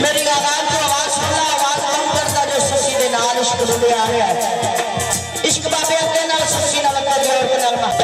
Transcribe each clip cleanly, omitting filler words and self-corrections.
मेरी आवाज तो आवाज सुन ला, आवाज कम करता जो ससी दे नाल इश्क लुटे आ रहा है। इश्क बाबे अगे नाल ससी नाल कर और नाल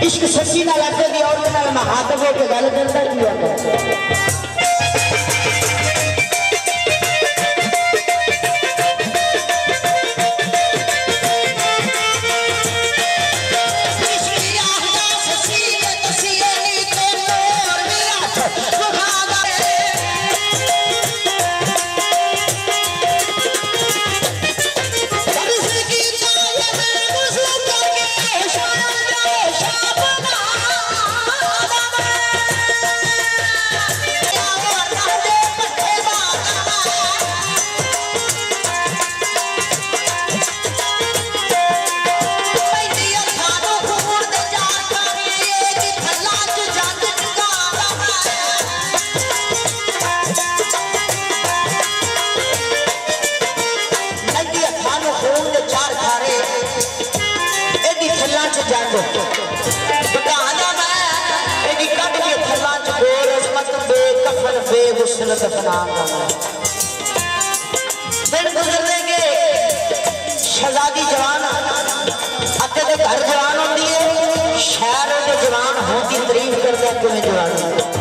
इश्क ससी ना लाते दी और नाल महातब हो के गल करदा ही होता दिन गुजरने शहजादी जवान घर जवान होती है, शहर के जवान होती तारीफ करते हैं तुम्हें जवान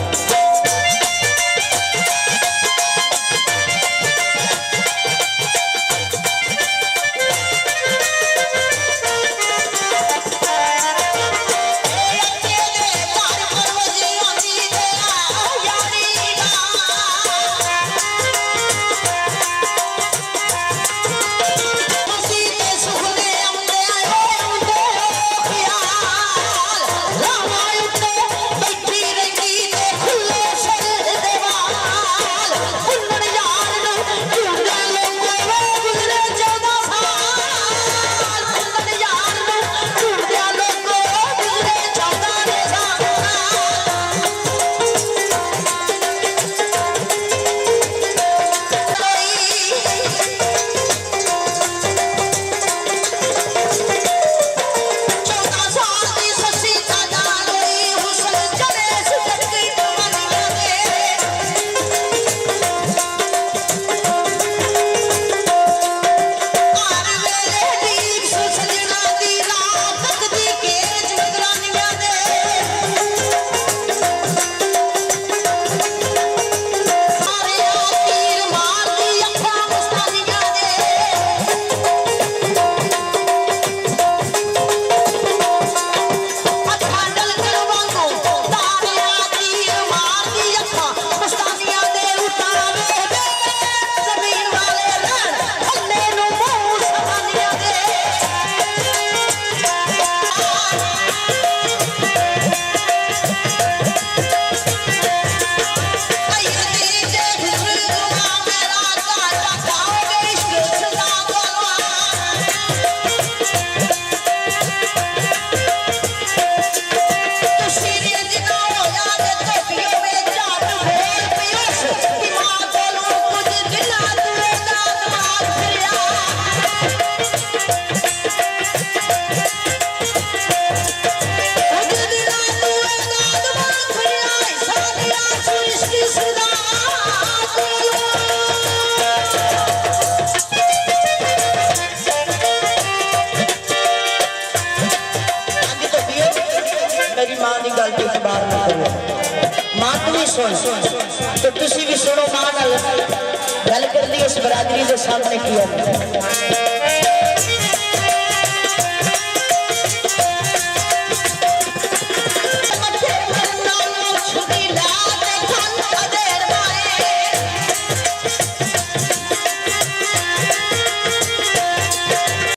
मेरी मां की गल तो इतबार ना करो मां तू भी सुन तो तुसी भी सुनो मां नाल गल कर दी इस बरादरी के सामने किया